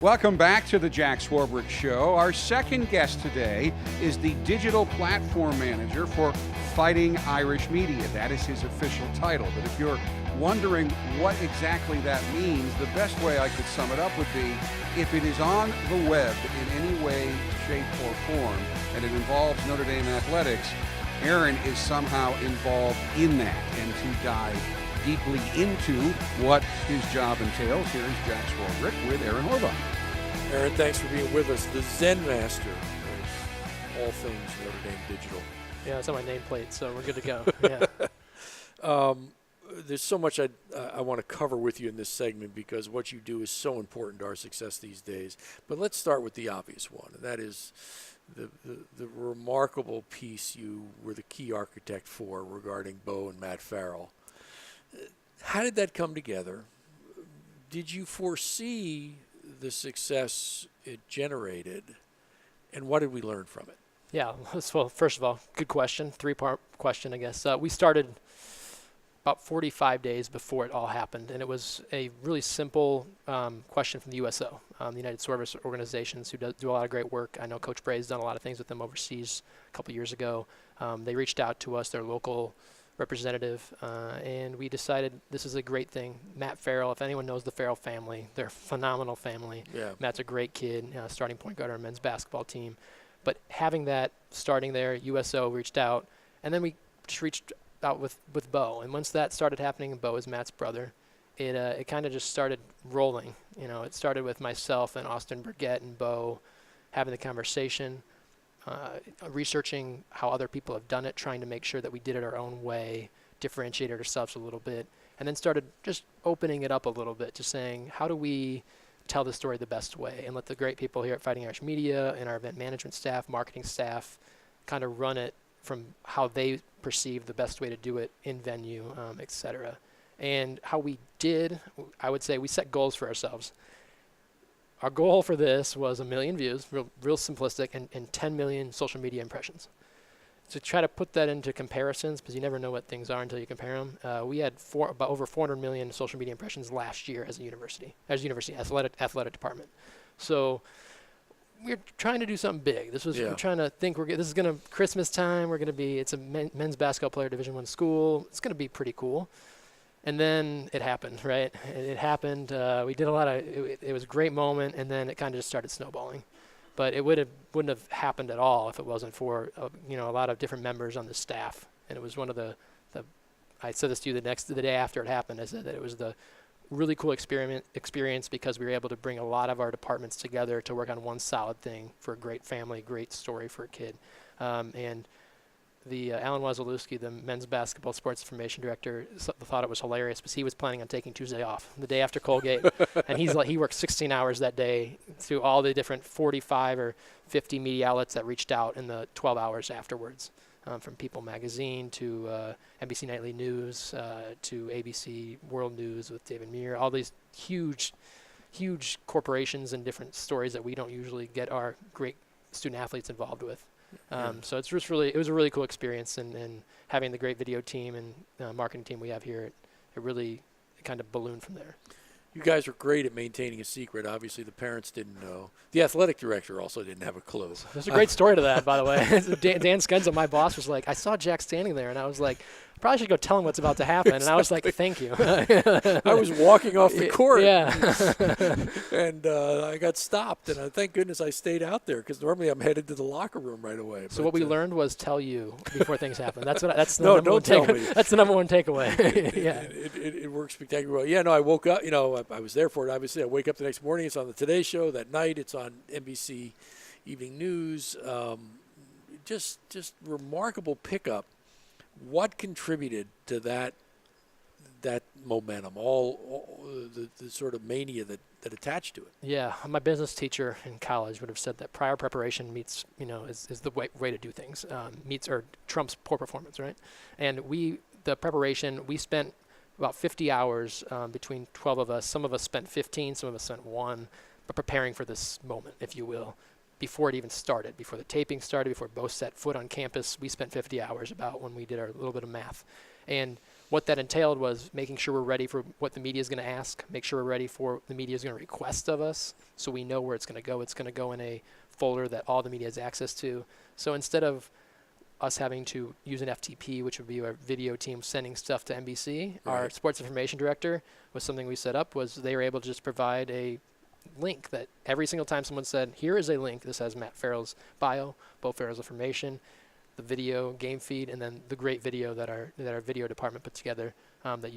Welcome back to the Jack Swarbrick Show. Our second guest today is the digital platform manager for Fighting Irish Media. That is his official title. But if you're wondering what exactly that means, the best way I could sum it up would be if it is on the web in any way, shape, or form, and it involves Notre Dame athletics, Aaron is somehow involved in that. And to dive deeply into what his job entails, here is Jack Swarbrick with Aaron Horvath. Aaron, thanks for being with us. The Zen Master of all things Notre Dame digital. Yeah, it's on my nameplate, so we're good to go. Yeah. There's so much I want to cover with you in this segment because what you do is so important to our success these days. But let's start with the obvious one, and that is the remarkable piece you were the key architect for regarding Bo and Matt Farrell. How did that come together? Did you foresee the success it generated, and what did we learn from it? Yeah, well, first of all, good question. Three-part question, I guess. We started about 45 days before it all happened, and it was a really simple question from the USO, the United Service Organizations, who do a lot of great work. I know Coach Bray's done a lot of things with them overseas a couple years ago. They reached out to us, their local representative, and we decided this is a great thing. Matt Farrell, if anyone knows the Farrell family, they're a phenomenal family. Yeah. Matt's a great kid, starting point guard on our men's basketball team. But having that starting there, USO reached out, and then we just reached out with Bo. And once that started happening, and Bo is Matt's brother, it kind of just started rolling. It started with myself and Austin Burgett and Bo having the conversation, researching how other people have done it, trying to make sure that we did it our own way, differentiated ourselves a little bit, and then started just opening it up a little bit, just saying, how do we tell the story the best way and let the great people here at Fighting Irish Media and our event management staff, marketing staff, kind of run it from how they perceive the best way to do it in venue, et cetera. And how we did, I would say we set goals for ourselves. Our goal for this was 1 million views, real simplistic, and 10 million social media impressions. To try to put that into comparisons, because you never know what things are until you compare them, we had about over 400 million social media impressions last year as a university athletic department. So we're trying to do something big. We're trying to think this is going to Christmas time. It's a men's basketball player Division I school. It's going to be pretty cool. And then it happened, right? It happened. We did a lot of it was a great moment, and then it kind of just started snowballing. But it wouldn't have happened at all if it wasn't for a lot of different members on the staff. And it was one of the I said this to you the day after it happened. I said that it was the really cool experience because we were able to bring a lot of our departments together to work on one solid thing for a great family, great story for a kid. And the Alan Wazalewski, the men's basketball sports information director, thought it was hilarious because he was planning on taking Tuesday off, the day after Colgate. And he worked 16 hours that day through all the different 45 or 50 media outlets that reached out in the 12 hours afterwards, from People Magazine to NBC Nightly News to ABC World News with David Muir, all these huge corporations and different stories that we don't usually get our great student athletes involved with. So it was a really cool experience, and having the great video team and marketing team we have here, it really kind of ballooned from there. You guys are great at maintaining a secret. Obviously, the parents didn't know. The athletic director also didn't have a clue. There's a great story to that, by the way. Dan Skenza, my boss, was like, I saw Jack standing there, and I was like, I probably should go tell him what's about to happen. And I was like, thank you. I was walking off the court. Yeah. And I got stopped, and thank goodness I stayed out there because normally I'm headed to the locker room right away. So what we learned was tell you before things happen. That's the no, number don't tell me. That's the number one takeaway. Yeah. It worked spectacularly well. Yeah, no, I woke up. I was there for it. Obviously, I wake up the next morning. It's on the Today Show. That night, it's on NBC Evening News. Just remarkable pickup. What contributed to that momentum, all the sort of mania that attached to it? Yeah, my business teacher in college would have said that prior preparation is the way to do things, meets or trumps poor performance, right? And the preparation, we spent about 50 hours between 12 of us. Some of us spent 15, some of us spent 1, but preparing for this moment, if you will. Before it even started, before the taping started, before Bo set foot on campus, we spent 50 hours about when we did our little bit of math. And what that entailed was making sure we're ready for what the media is going to ask, make sure we're ready for what the media is going to request of us, so we know where it's going to go. It's going to go in a folder that all the media has access to. So instead of us having to use an FTP, which would be our video team sending stuff to NBC, our sports information director was something we set up, was they were able to just provide a link that every single time someone said, here is a link, this has Matt Farrell's bio, Bo Farrell's information, the video game feed, and then the great video that our video department put together that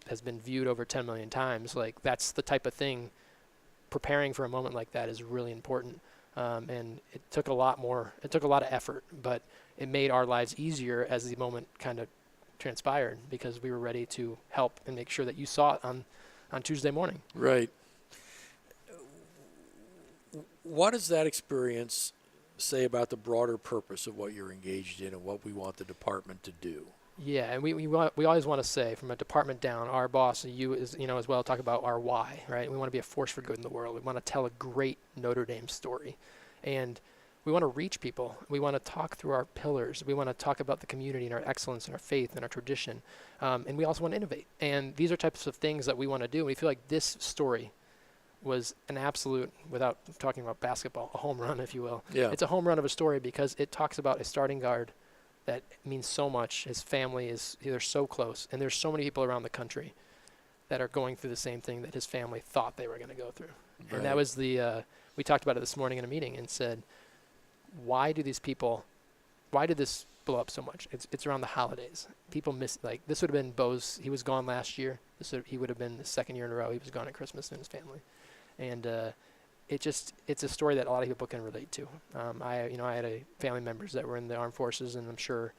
has been viewed over 10 million times. Like, that's the type of thing. Preparing for a moment like that is really important, and it took a lot of effort, but it made our lives easier as the moment kind of transpired, because we were ready to help and make sure that you saw it on Tuesday morning. Right. What does that experience say about the broader purpose of what you're engaged in and what we want the department to do? Yeah, and we always want to say, from a department down, our boss, you is, as well, talk about our why, right? We want to be a force for good in the world. We want to tell a great Notre Dame story, and we want to reach people. We want to talk through our pillars. We want to talk about the community and our excellence and our faith and our tradition, and we also want to innovate. And these are types of things that we want to do. We feel like this story was an absolute, without talking about basketball, a home run, if you will. Yeah. It's a home run of a story because it talks about a starting guard that means so much. His family they're so close, and there's so many people around the country that are going through the same thing that his family thought they were going to go through. Right. And that was we talked about it this morning in a meeting and said, why did this blow up so much? It's around the holidays. People miss, like, this would have been Bo's, he was gone last year. He would have been the second year in a row. He was gone at Christmas and his family. And it's a story that a lot of people can relate to. I had family members that were in the armed forces, and I'm sure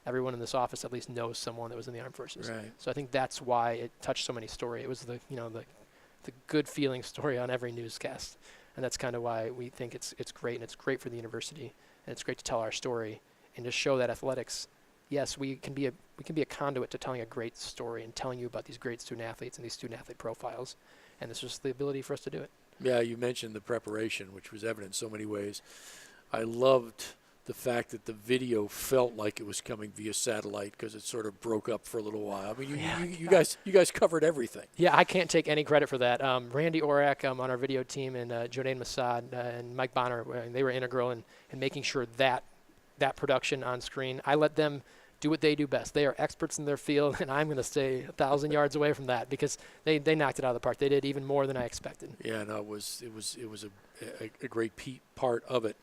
everyone in this office at least knows someone that was in the armed forces. Right. So I think that's why it touched so many stories. It was the good feeling story on every newscast, and that's kind of why we think it's great, and it's great for the university, and it's great to tell our story and to show that athletics, yes, we can be a conduit to telling a great story and telling you about these great student athletes and these student athlete profiles. And this was the ability for us to do it. Yeah, you mentioned the preparation, which was evident in so many ways. I loved the fact that the video felt like it was coming via satellite, because it sort of broke up for a little while. I mean, you guys covered everything. Yeah, I can't take any credit for that. Randy Orak on our video team, and Jonaine Massad and Mike Bonner, they were integral in making sure that production on screen. I let them do what they do best. They are experts in thear field, and I'm going to stay 1,000 yards away from that, because they knocked it out of the park. They did even more than I expected. Yeah, no, it was a great part of it.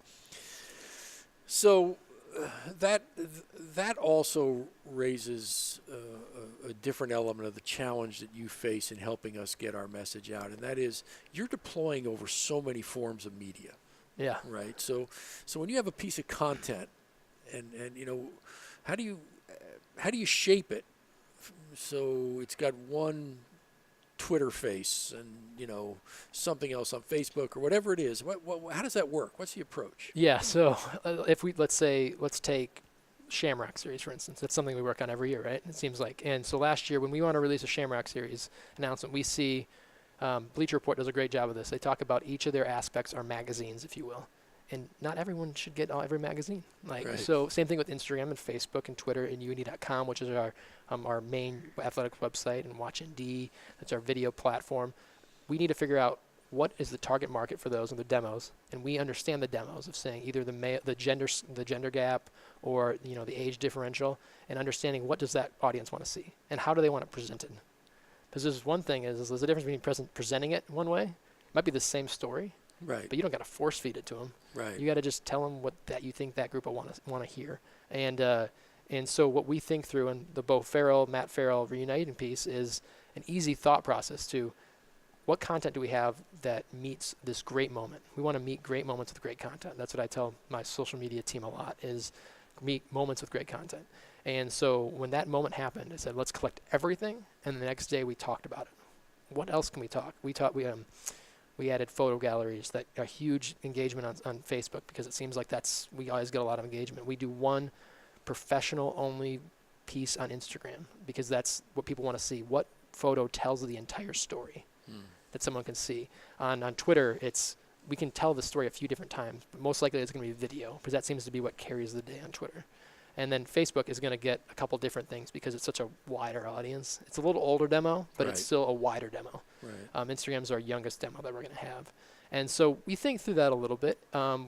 So that also raises a different element of the challenge that you face in helping us get our message out, and that is you're deploying over so many forms of media. Yeah. Right. So when you have a piece of content, and how do you shape it so it's got one Twitter face and something else on Facebook or whatever it is? How does that work? What's the approach? Yeah. So let's take Shamrock series, for instance. That's something we work on every year, right? It seems like. And so last year, when we want to release a Shamrock series announcement, we see Bleacher Report does a great job of this. They talk about each of their aspects are magazines, if you will. And not everyone should get every magazine. Right. So same thing with Instagram and Facebook and Twitter and uni.com, which is our main athletics website, and WatchND, that's our video platform. We need to figure out what is the target market for those and the demos, and we understand the demos of saying either the gender gap or the age differential, and understanding what does that audience want to see and how do they want it presented. Because there's one thing is there's a difference between presenting it one way. It might be the same story. Right. But you don't got to force feed it to them. Right. You got to just tell them what that you think that group will want to hear. And so what we think through in the Matt Farrell reuniting piece is an easy thought process to what content do we have that meets this great moment. We want to meet great moments with great content. That's what I tell my social media team a lot, is meet moments with great content. And so when that moment happened, I said, let's collect everything. And the next day we talked about it. What else can we talk? We added photo galleries that are huge engagement on Facebook, because it seems like we always get a lot of engagement. We do one professional only piece on Instagram, because that's what people want to see. What photo tells the entire story that someone can see. On Twitter, we can tell the story a few different times, but most likely it's going to be video, because that seems to be what carries the day on Twitter. And then Facebook is going to get a couple different things because it's such a wider audience. It's a little older demo, but it's still a wider demo. Right. Instagram's our youngest demo that we're going to have. And so we think through that a little bit.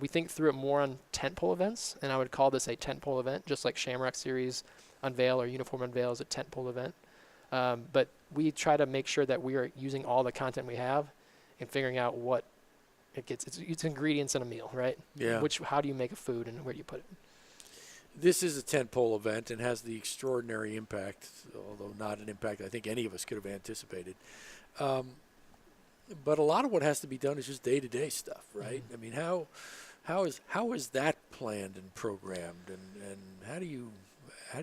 We think through it more on tentpole events, and I would call this a tentpole event, just like Shamrock Series Unveil or Uniform Unveil is a tentpole event. But we try to make sure that we are using all the content we have and figuring out what it gets. It's ingredients in a meal, right? Yeah. How do you make a food and where do you put it? This is a tentpole event and has the extraordinary impact, although not an impact I think any of us could have anticipated. But a lot of what has to be done is just day-to-day stuff, right? I mean, how is that planned and programmed, and how do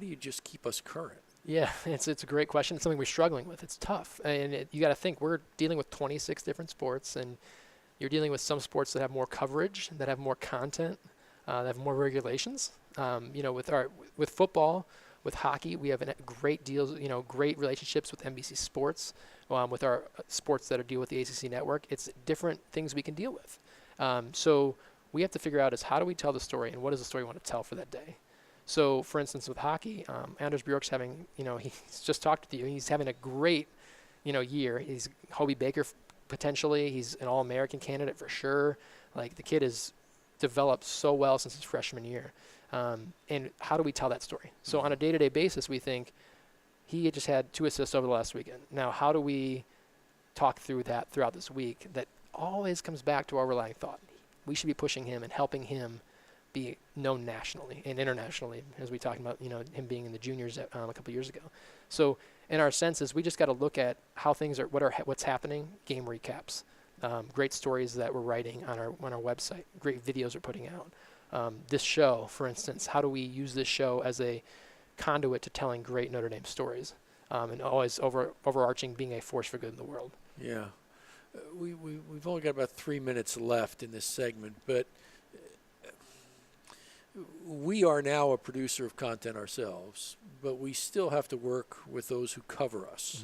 you just keep us current? Yeah, it's a great question. It's something we're struggling with. It's tough, and you got to think we're dealing with 26 different sports, and you're dealing with some sports that have more coverage, that have more content, that have more regulations. With football, with hockey, we have great deals, great relationships with NBC Sports, with our sports that deal with the ACC network. It's different things we can deal with. So we have to figure out is how do we tell the story and what is the story we want to tell for that day. So, for instance, with hockey, Anders Bjork's having, he's just talked with you. He's having a great, year. He's Hobie Baker potentially. He's an All-American candidate for sure. Like, the kid has developed so well since his freshman year. And how do we tell that story? So on a day-to-day basis, we think he just had 2 assists over the last weekend. Now, how do we talk through that throughout this week? That always comes back to our relying thought. We should be pushing him and helping him be known nationally and internationally, as we talked about, him being in the juniors a couple years ago. So in our senses, we just got to look at how things are, what's happening, game recaps, great stories that we're writing on our website, great videos we're putting out. This show, for instance, how do we use this show as a conduit to telling great Notre Dame stories, and always overarching being a force for good in the world. Yeah. We've only got about 3 minutes left in this segment, but we are now a producer of content ourselves, but we still have to work with those who cover us.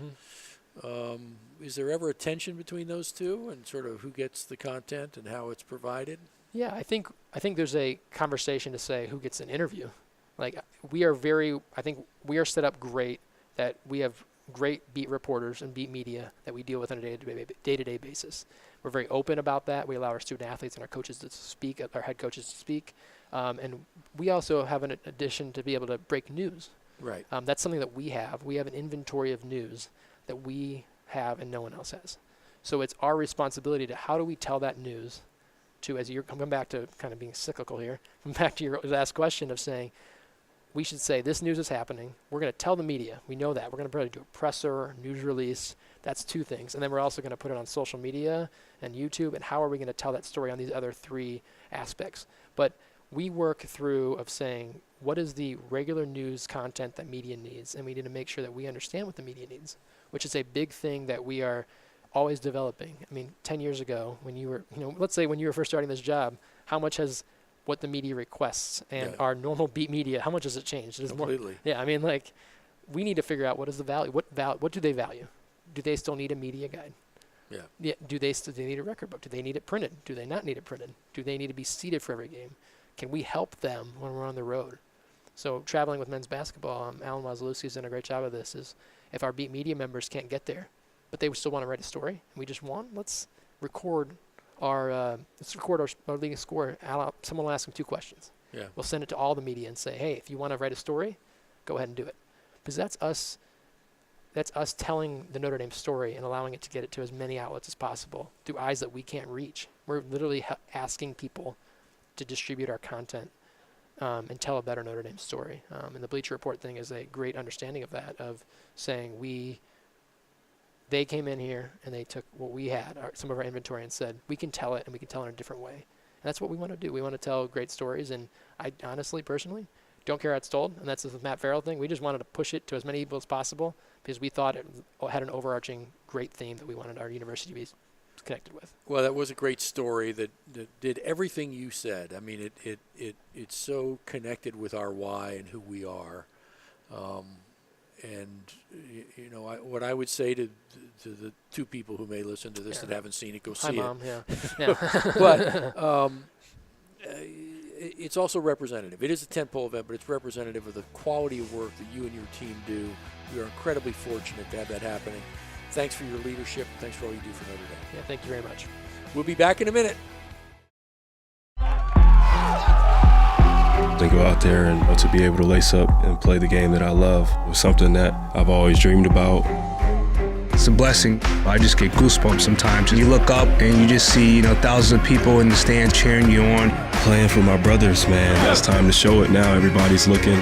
Is there ever a tension between those two and sort of who gets the content and how it's provided? Yeah, I think there's a conversation to say who gets an interview. Like, I think we are set up great that we have great beat reporters and beat media that we deal with on a day-to-day basis. We're very open about that. We allow our student athletes and our coaches to speak, our head coaches to speak. And we also have an addition to be able to break news. Right. That's something that we have. We have an inventory of news that we have and no one else has. So it's our responsibility to how do we tell that news to, as you're coming back to kind of being cyclical here, come back to your last question of saying, we should say this news is happening. We're going to tell the media. We know that. We're going to probably do a presser, news release. That's 2 things. And then we're also going to put it on social media and YouTube. And how are we going to tell that story on these other 3 aspects? But we work through of saying, what is the regular news content that media needs? And we need to make sure that we understand what the media needs, which is a big thing that we are always developing. I mean, 10 years ago, when you were, let's say when you were first starting this job, how much has what the media requests and our normal beat media, how much has it changed? Completely. I mean, like, we need to figure out what is the value. What do they value? Do they still need a media guide? Yeah. Do they need a record book? Do they need it printed? Do they not need it printed? Do they need to be seated for every game? Can we help them when we're on the road? So traveling with men's basketball, Alan Wazalewski's done a great job of this, is if our beat media members can't get there, but they still want to write a story, and we just want, let's record our leading scorer. Someone will ask him 2 questions. Yeah. We'll send it to all the media and say, hey, if you want to write a story, go ahead and do it. Because that's us telling the Notre Dame story and allowing it to get it to as many outlets as possible through eyes that we can't reach. We're literally asking people to distribute our content and tell a better Notre Dame story. And the Bleacher Report thing is a great understanding of that, of saying they came in here and they took what we had, some of our inventory, and said, we can tell it and we can tell it in a different way. And that's what we want to do. We want to tell great stories. And I honestly, personally, don't care how it's told. And that's the Matt Farrell thing. We just wanted to push it to as many people as possible because we thought it had an overarching great theme that we wanted our university to be connected with. Well, that was a great story that did everything you said. I mean, it's so connected with our why and who we are. And what I would say to the 2 people who may listen to this that haven't seen it, go see Hi, Mom. it. Yeah. But it's also representative. It is a tentpole event, but it's representative of the quality of work that you and your team do. We are incredibly fortunate to have that happening. Thanks for your leadership. Thanks for all you do for Notre Dame. Yeah, thank you very much. We'll be back in a minute. To go out there and to be able to lace up and play the game that I love was something that I've always dreamed about. It's a blessing. I just get goosebumps sometimes. You look up and you just see, thousands of people in the stand cheering you on. Playing for my brothers, man. It's time to show it now. Everybody's looking.